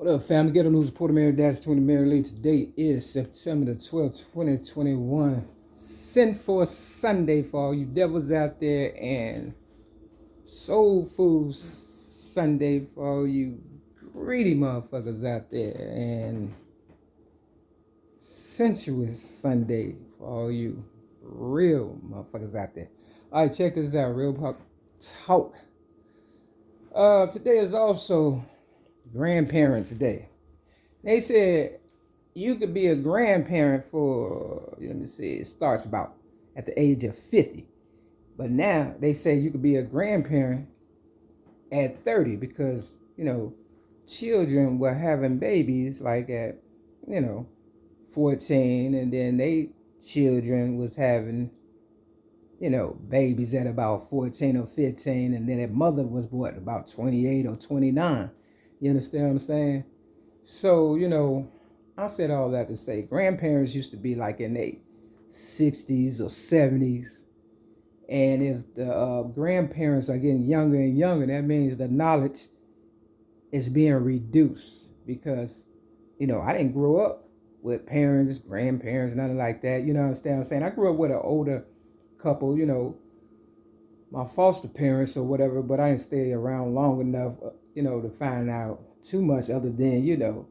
What up, family? Ghetto News Reporter Mary Dash 20 Mary Lee. Today is September the 12th, 2021. Sinful Sunday for all you devils out there, and Soul Food Sunday for all you greedy motherfuckers out there, and Sensuous Sunday for all you real motherfuckers out there. All right, check this out. Real talk. Today is also Grandparents' Day. They said you could be a grandparent for, let me see, it starts about at the age of 50. But now they say you could be a grandparent at 30 because, children were having babies like at, 14, and then they children was having, babies at about 14 or 15, and then their mother was what, about 28 or 29. You understand what I'm saying? So, I said all that to say grandparents used to be like in their 60s or 70s. And if the grandparents are getting younger and younger, that means the knowledge is being reduced. Because, I didn't grow up with parents, grandparents, nothing like that. You know what I'm saying? I grew up with an older couple, my foster parents or whatever, but I didn't stay around long enough, to find out too much other than,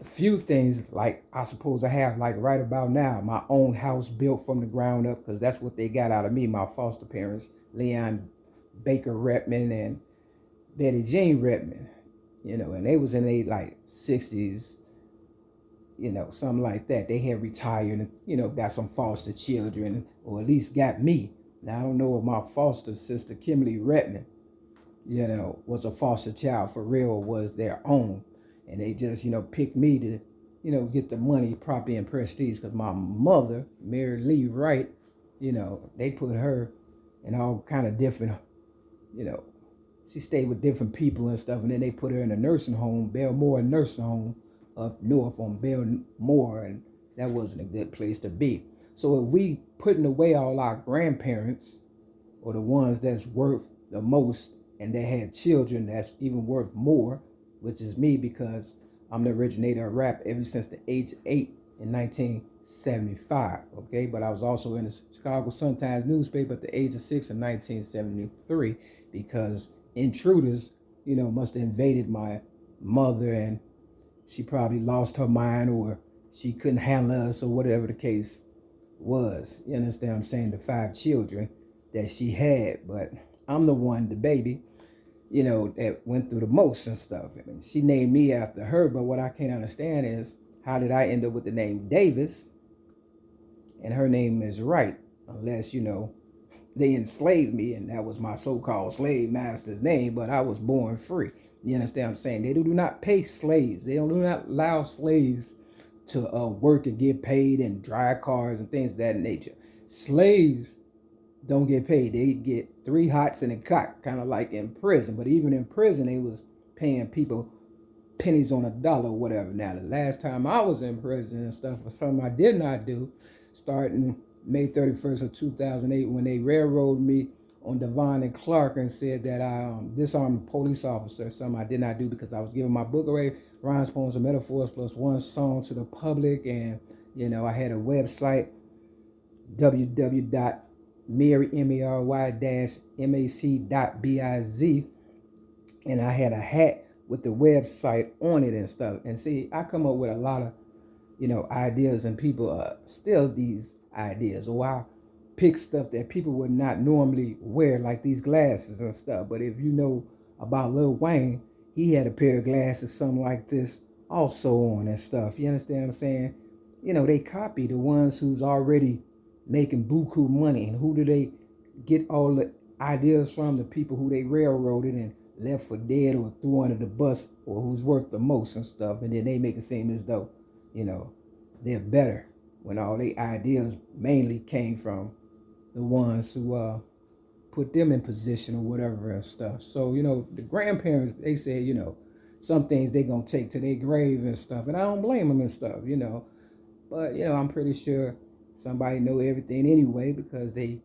a few things like I suppose I have like right about now, my own house built from the ground up, because that's what they got out of me, my foster parents, Leon Baker Redman and Betty Jean Redman, and they was in their like 60s, something like that. They had retired and, got some foster children, or at least got me. Now, I don't know if my foster sister, Kimberly Redman, was a foster child for real or was their own. And they just, picked me to, get the money, property, and prestige. Because my mother, Mary Lee Wright, they put her in all kind of different, she stayed with different people and stuff. And then they put her in a nursing home, Belmore Nursing Home, up north on Belmore. And that wasn't a good place to be. So if we putting away all our grandparents, or the ones that's worth the most, and they had children that's even worth more, which is me, because I'm the originator of rap ever since the age of 8 in 1975, okay? But I was also in the Chicago Sun-Times newspaper at the age of 6 in 1973, because intruders, must have invaded my mother, and she probably lost her mind, or she couldn't handle us, or whatever the case was. You understand what I'm saying? The 5 children that she had, but I'm the one, the baby, that went through the most and stuff. I mean, she named me after her, but what I can't understand is, how did I end up with the name Davis and her name is Wright? Unless, they enslaved me, and that was my so-called slave master's name, but I was born free. You understand what I'm saying? They do not pay slaves. They do not allow slaves to work and get paid and drive cars and things of that nature. Slaves don't get paid. They get 3 hots and a cot, kind of like in prison. But even in prison, they was paying people pennies on a dollar or whatever. Now, the last time I was in prison and stuff was something I did not do, starting May 31st of 2008, when they railroaded me on Devon and Clark and said that I disarmed a police officer, something I did not do, because I was giving my book away, rhymes, poems, and metaphors, plus 1 song to the public. And, I had a website, www.mary-mac.biz, and I had a hat with the website on it and stuff. And see, I come up with a lot of, ideas, and people steal these ideas, or I pick stuff that people would not normally wear, like these glasses and stuff. But if you know about Lil Wayne, he had a pair of glasses, something like this, also on and stuff. You understand what I'm saying? They copy the ones who's already making buku money. And who do they get all the ideas from? The people who they railroaded and left for dead or threw under the bus, or who's worth the most and stuff. And then they make it seem as though, they're better, when all their ideas mainly came from the ones who put them in position or whatever and stuff. So, the grandparents, they say, some things they gonna take to their grave and stuff. And I don't blame them and stuff, But, I'm pretty sure somebody know everything anyway, because they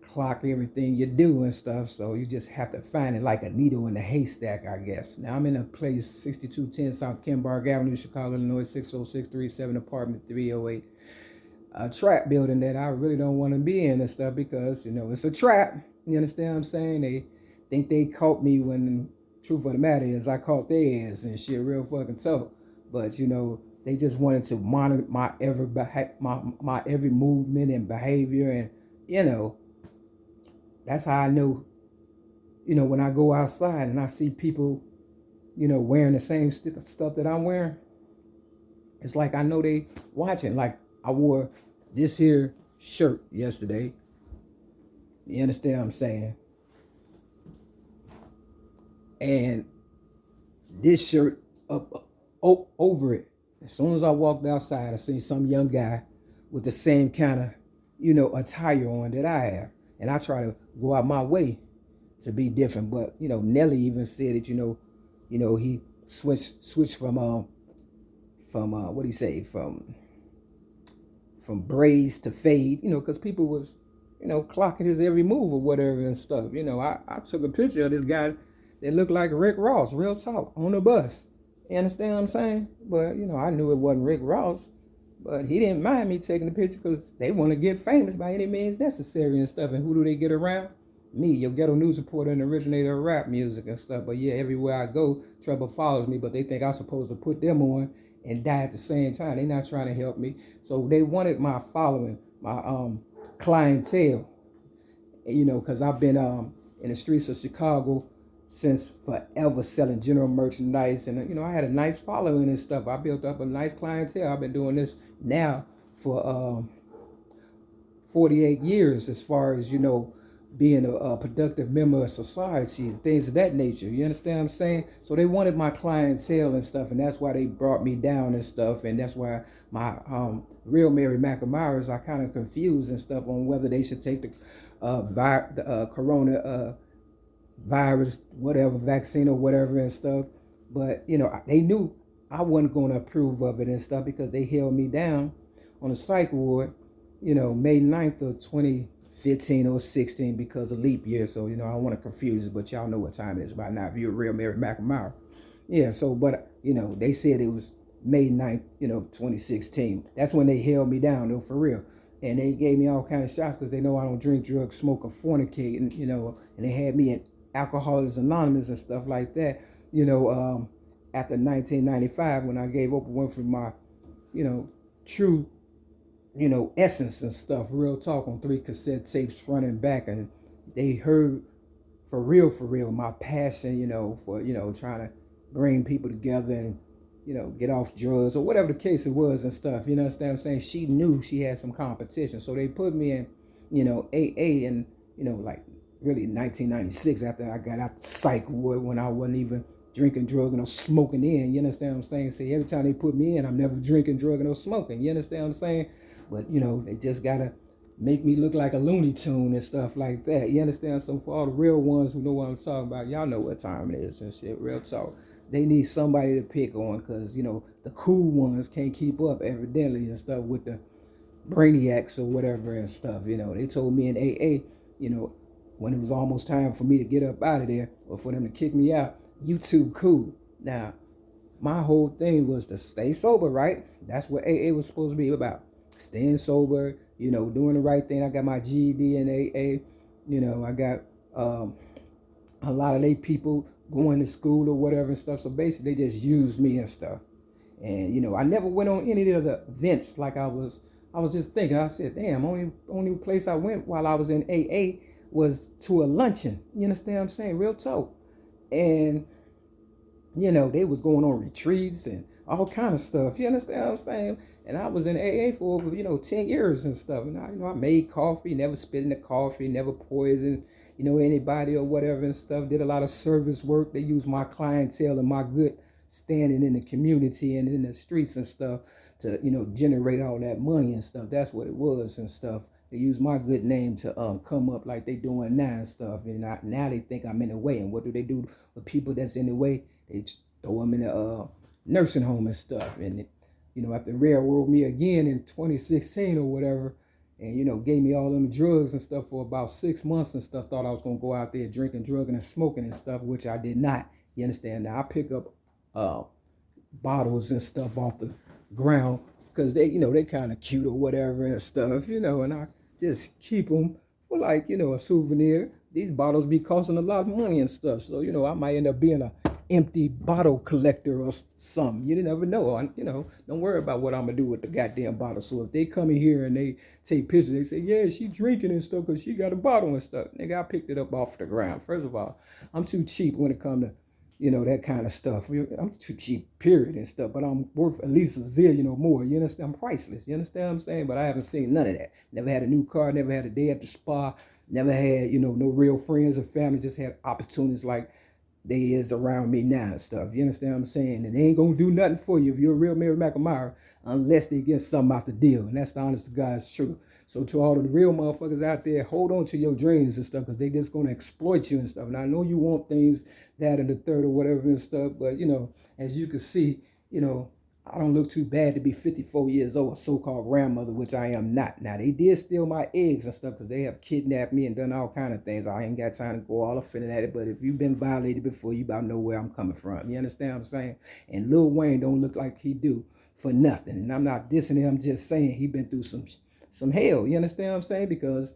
clock everything you do and stuff. So you just have to find it like a needle in a haystack, I guess. Now I'm in a place 6210 South Kenbarg Avenue, Chicago, Illinois, 60637, apartment 308. A trap building that I really don't want to be in and stuff because, it's a trap. You understand what I'm saying? They think they caught me when the truth of the matter is I caught their ass and shit real fucking tough. But, they just wanted to monitor my every movement and behavior. And, that's how I know, when I go outside and I see people, wearing the same stuff that I'm wearing. It's like I know they watching. Like I wore this here shirt yesterday. You understand what I'm saying? And this shirt up over it. As soon as I walked outside, I seen some young guy with the same kind of, attire on that I have. And I try to go out my way to be different. But, Nelly even said that, he switched from what do you say? From braids to fade, because people was, clocking his every move or whatever and stuff. I took a picture of this guy that looked like Rick Ross, real talk, on the bus. You understand what I'm saying? But, I knew it wasn't Rick Ross. But he didn't mind me taking the picture because they want to get famous by any means necessary and stuff. And who do they get around? Me, your ghetto news reporter and originator of rap music and stuff. But yeah, everywhere I go, trouble follows me. But they think I'm supposed to put them on and die at the same time. They're not trying to help me. So they wanted my following, my clientele. Because I've been in the streets of Chicago since forever selling general merchandise. And, I had a nice following and stuff. I built up a nice clientele. I've been doing this now for 48 years as far as, being a productive member of society and things of that nature. You understand what I'm saying? So they wanted my clientele and stuff, and that's why they brought me down and stuff. And that's why my real Mary McNamara's are kind of confused and stuff on whether they should take the corona virus, whatever, vaccine or whatever and stuff. But, they knew I wasn't going to approve of it and stuff because they held me down on the psych ward, May 9th of 2015 or 16 because of leap year. So, I don't want to confuse it, but y'all know what time it is by now if you're a real Mary McNamara. Yeah, so, but, they said it was May 9th, 2016. That's when they held me down, though, for real. And they gave me all kind of shots because they know I don't drink, drugs, smoke, or fornicate, and, and they had me in Alcoholics Anonymous and stuff like that, after 1995 when I gave Oprah Winfrey my, true, essence and stuff, real talk on 3 cassette tapes front and back. And they heard for real, my passion, for, trying to bring people together and, get off drugs or whatever the case it was and stuff. You understand what I'm saying? She knew she had some competition. So they put me in, AA and, like, really 1996 after I got out the psych ward when I wasn't even drinking, drugging, or smoking in. You understand what I'm saying? See, every time they put me in, I'm never drinking, drugging, or smoking. You understand what I'm saying? But, they just got to make me look like a Looney Tune and stuff like that. You understand? So for all the real ones who know what I'm talking about, y'all know what time it is and shit, real talk. They need somebody to pick on because, the cool ones can't keep up evidently and stuff with the brainiacs or whatever and stuff. They told me in AA, when it was almost time for me to get up out of there or for them to kick me out, you too cool. Now, my whole thing was to stay sober, right? That's what AA was supposed to be about. Staying sober, doing the right thing. I got my GED in AA. I got a lot of they people going to school or whatever and stuff. So basically, they just used me and stuff. And, I never went on any of the events like I was just thinking. I said, damn, only place I went while I was in AA was to a luncheon. You understand what I'm saying? Real talk. And, they was going on retreats and all kind of stuff. You understand what I'm saying? And I was in AA for over, 10 years and stuff. And I made coffee, never spit in the coffee, never poisoned, anybody or whatever and stuff. Did a lot of service work. They used my clientele and my good standing in the community and in the streets and stuff to, generate all that money and stuff. That's what it was and stuff. They use my good name to come up like they doing now and stuff. And now they think I'm in the way. And what do they do with people that's in the way? They throw them in a nursing home and stuff. And, after railroad me again in 2016 or whatever, and gave me all them drugs and stuff for about 6 months and stuff. Thought I was gonna go out there drinking, drugging, and smoking and stuff, which I did not. You understand? Now I pick up bottles and stuff off the ground because they kind of cute or whatever and stuff, and I just keep them for like a souvenir. These bottles be costing a lot of money and stuff, so I might end up being a empty bottle collector or something. You never know. Don't worry about what I'm gonna do with the goddamn bottle. So if they come in here and they take pictures, they say, yeah, she drinking and stuff because she got a bottle and stuff. Nigga, I picked it up off the ground. First of all, I'm too cheap when it comes to that kind of stuff. I'm too cheap, period, and stuff. But I'm worth at least a zillion or more. You understand? I'm priceless. You understand what I'm saying? But I haven't seen none of that. Never had a new car. Never had a day at the spa. Never had no real friends or family. Just had opportunities like they is around me now and stuff. You understand what I'm saying? And they ain't gonna do nothing for you if you're a real Mary McNamara unless they get something out the deal. And that's the honest to God's truth. So to all the real motherfuckers out there, hold on to your dreams and stuff because they just gonna exploit you and stuff. And I know you want things, that and the third or whatever and stuff, but as you can see, I don't look too bad to be 54 years old, a so-called grandmother, which I am not. Now, they did steal my eggs and stuff because they have kidnapped me and done all kind of things. I ain't got time to go all offended at it, but if you've been violated before, you about know where I'm coming from. You understand what I'm saying? And Lil Wayne don't look like he do for nothing. And I'm not dissing him, I'm just saying he been through some hell. You understand what I'm saying? Because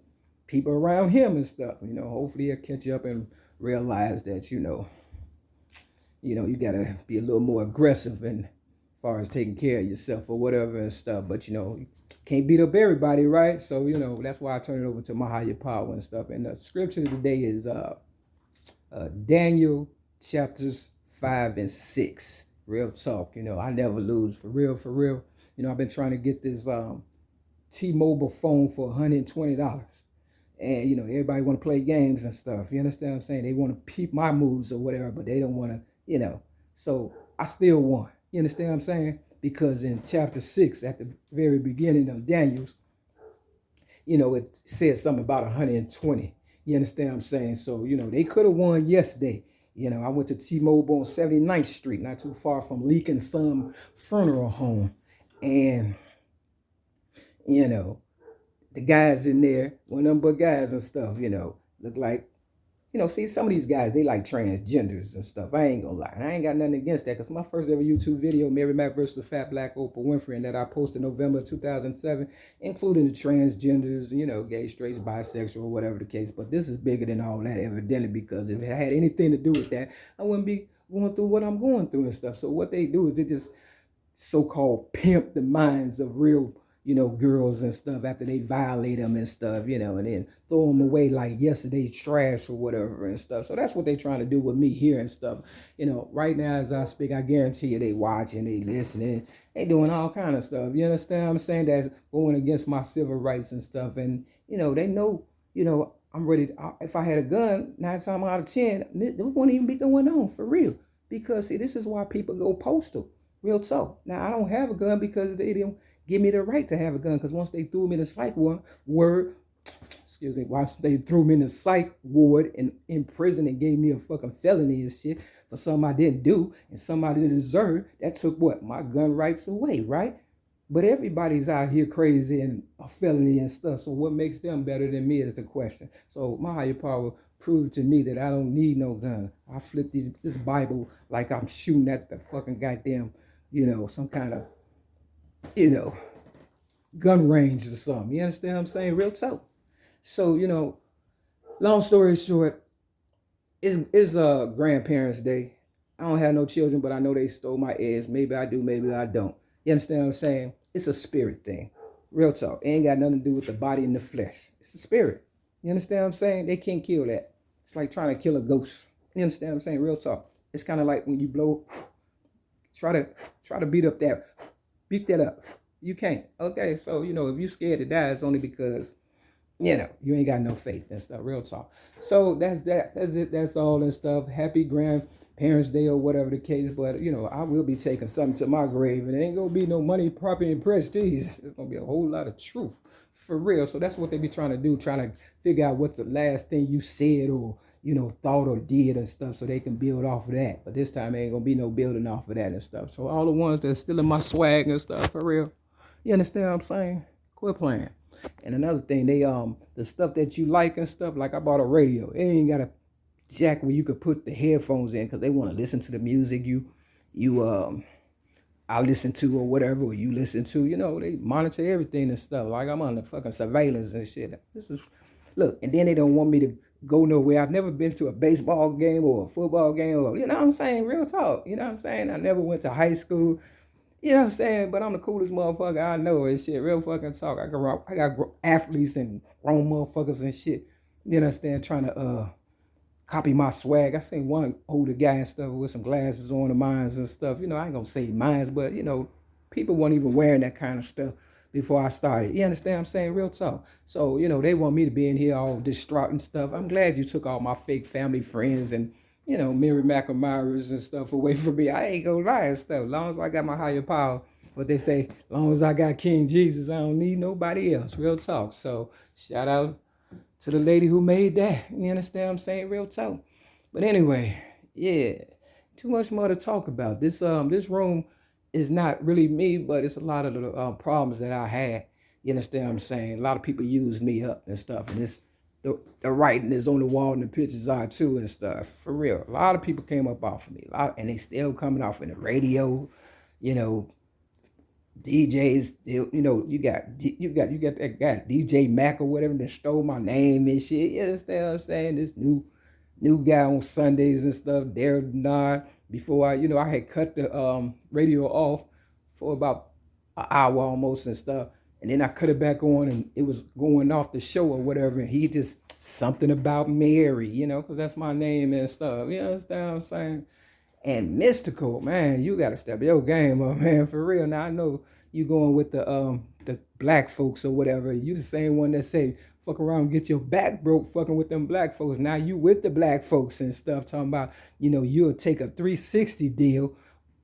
people around him and stuff, hopefully he'll catch up and realize that, you got to be a little more aggressive and far as taking care of yourself or whatever and stuff, but you can't beat up everybody, right? So that's why I turn it over to my higher power and stuff. And the scripture today is Daniel chapters 5 and 6. Real talk, I never lose, for real. I've been trying to get this T-Mobile phone for $120, and everybody want to play games and stuff. You understand what I'm saying? They want to peep my moves or whatever, but they don't want to, so I still won. You understand what I'm saying? Because in chapter 6, at the very beginning of Daniel's, it said something about 120. You understand what I'm saying? So, they could have won yesterday. I went to T-Mobile on 79th Street, not too far from Leak and Son Funeral Home. And, the guys in there, one of them but guys and stuff, look like, see, some of these guys, they like transgenders and stuff. I ain't gonna lie. And I ain't got nothing against that because my first ever YouTube video, Mary Mac versus the Fat Black Oprah Winfrey, and that I posted November 2007, including the transgenders, gay, straight, bisexual, whatever the case. But this is bigger than all that, evidently, because if it had anything to do with that, I wouldn't be going through what I'm going through and stuff. So what they do is they just so-called pimp the minds of real girls and stuff after they violate them and stuff, and then throw them away like yesterday's trash or whatever and stuff. So that's what they trying to do with me here and stuff. Right now as I speak, I guarantee you they watching, they listening, they doing all kind of stuff. You understand what I'm saying? That's going against my civil rights and stuff. And, they know, I'm ready. If I had a gun, 9 times out of 10, this wouldn't even be going on for real. Because, see, this is why people go postal. Real talk. Now, I don't have a gun because they didn't give me the right to have a gun, because once they threw me in the psych ward, once they threw me in the psych ward and in prison and gave me a fucking felony and shit for something I didn't do and something I didn't deserve, that took what? My gun rights away, right? But everybody's out here crazy and a felony and stuff, so what makes them better than me is the question. So my higher power proved to me that I don't need no gun. I flip this Bible like I'm shooting at the fucking goddamn, some kind of gun range or something. You understand what I'm saying? Real talk. So, long story short, it's grandparents' day. I don't have no children, but I know they stole my eggs. Maybe I do, maybe I don't. You understand what I'm saying? It's a spirit thing. Real talk. It ain't got nothing to do with the body and the flesh. It's the spirit. You understand what I'm saying? They can't kill that. It's like trying to kill a ghost. You understand what I'm saying? Real talk. It's kind of like when you blow, try to beat that up. You can't. Okay, so if you're scared to die, it's only because you ain't got no faith and stuff. Real talk. So that's it. That's all and stuff. Happy Grandparents' Day or whatever the case. But I will be taking something to my grave, and it ain't gonna be no money, property, and prestige. It's gonna be a whole lot of truth, for real. So that's what they be trying to do, trying to figure out what the last thing you said or thought or did and stuff, so they can build off of that. But this time ain't gonna be no building off of that and stuff. So all the ones that's still in my swag and stuff, for real. You understand what I'm saying? Quit playing. And another thing, they the stuff that you like and stuff, like I bought a radio. It ain't got a jack where you could put the headphones in because they want to listen to the music I listen to or whatever, or you listen to, they monitor everything and stuff. Like I'm under fucking surveillance and shit. Look, and then they don't want me to go nowhere. I've never been to a baseball game or a football game or, you know what I'm saying? Real talk. You know what I'm saying? I never went to high school. You know what I'm saying? But I'm the coolest motherfucker I know and shit. Real fucking talk. I got athletes and grown motherfuckers and shit. You understand? Trying to copy my swag. I seen one older guy and stuff with some glasses on the mines and stuff. I ain't gonna say mines, but people weren't even wearing that kind of stuff before I started. You understand what I'm saying? Real talk. So, they want me to be in here all distraught and stuff. I'm glad you took all my fake family friends and, Mary McNamara's and stuff away from me. I ain't gonna lie and stuff. As long as I got my higher power, what they say, as long as I got King Jesus, I don't need nobody else. Real talk. So shout out to the lady who made that. You understand what I'm saying? Real talk. But anyway, yeah, too much more to talk about. This room is not really me, but it's a lot of the problems that I had. You understand what I'm saying? A lot of people use me up and stuff. And the writing is on the wall and the pictures are too and stuff. For real. A lot of people came up off of me. And they still coming off in the radio, DJs, you got that guy DJ Mac or whatever that stole my name and shit. You understand what I'm saying? This new guy on Sundays and stuff, Dare Nod. Before I had cut the radio off for about an hour almost and stuff, and then I cut it back on and it was going off the show or whatever. And he just something about Mary, because that's my name and stuff. You understand what I'm saying? And Mystical, man, you gotta step your game up, man, for real. Now I know you going with the black folks or whatever. You the same one that say fuck around and get your back broke fucking with them black folks. Now you with the black folks and stuff talking about, you'll take a 360 deal,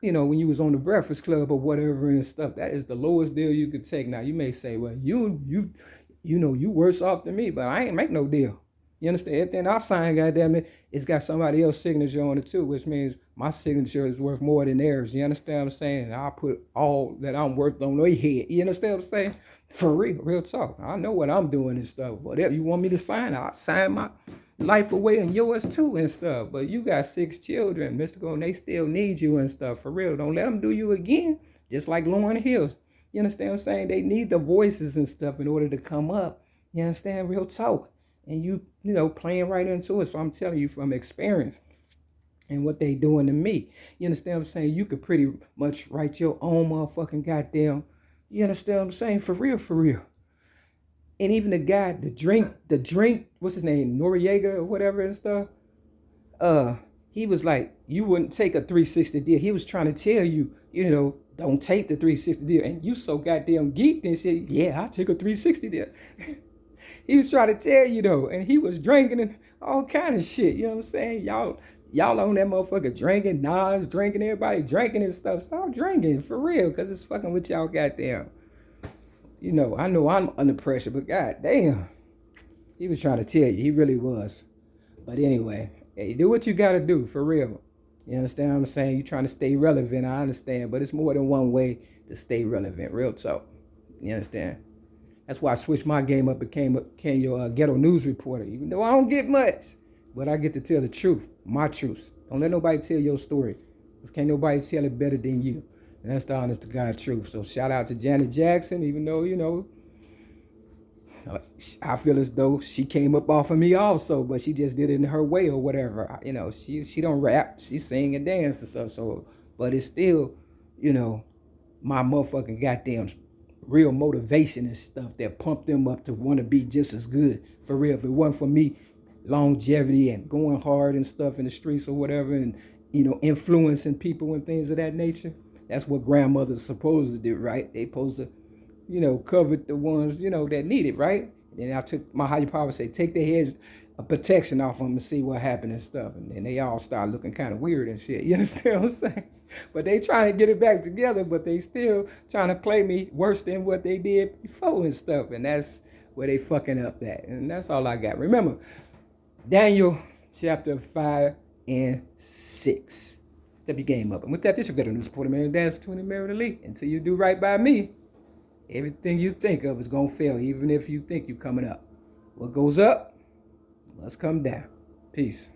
when you was on the Breakfast Club or whatever and stuff. That is the lowest deal you could take. Now you may say, well, you worse off than me, but I ain't make no deal. You understand? Everything I sign, goddamn it, it's got somebody else's signature on it too, which means my signature is worth more than theirs. You understand what I'm saying? And I put all that I'm worth on their head. You understand what I'm saying? For real talk. I know what I'm doing and stuff. Whatever you want me to sign, I'll sign my life away and yours too and stuff. But you got 6 children, Mystical, and they still need you and stuff. For real. Don't let them do you again. Just like Lauren Hills. You understand what I'm saying? They need the voices and stuff in order to come up. You understand? Real talk. And you playing right into it. So I'm telling you from experience and what they doing to me. You understand what I'm saying? You could pretty much write your own motherfucking goddamn, you understand what I'm saying? For real. And even the guy, the drink, what's his name? Noriega or whatever and stuff. He was like, you wouldn't take a 360 deal. He was trying to tell you, don't take the 360 deal. And you so goddamn geeked and said, yeah, I'll take a 360 deal. He was trying to tell you though, and he was drinking and all kind of shit. You know what I'm saying? Y'all on that motherfucker drinking, Nas drinking, everybody drinking and stuff. Stop drinking for real, cause it's fucking with y'all goddamn. I know I'm under pressure, but goddamn, he was trying to tell you. He really was. But anyway, hey, do what you gotta do for real. You understand what I'm saying? You trying to stay relevant. I understand, but it's more than one way to stay relevant. Real talk. You understand? That's why I switched my game up, became your ghetto news reporter. Even though I don't get much, but I get to tell the truth, my truth. Don't let nobody tell your story, because can't nobody tell it better than you. And that's the honest to God truth. So shout out to Janet Jackson, even though, I feel as though she came up off of me also, but she just did it in her way or whatever. She don't rap, she sing and dance and stuff. So, but it's still, my motherfucking goddamn real motivation and stuff that pumped them up to want to be just as good. For real, if it wasn't for me, longevity and going hard and stuff in the streets or whatever, and influencing people and things of that nature, that's what grandmothers are supposed to do, right? They supposed to cover the ones that need it, right? And then I took my higher power, say take their heads a protection off them and see what happened and stuff, and then they all start looking kind of weird and shit. You understand what I'm saying? But they trying to get it back together, but they still trying to play me worse than what they did before and stuff. And that's where they fucking up at. And that's all I got. Remember, Daniel chapter 5 and 6. Step your game up. And with that, this is your Ghetto News Reporter, man. Dance to the Mary Lee. Until you do right by me, Everything you think of is going to fail, even if you think you're coming up. What goes up must come down. Peace.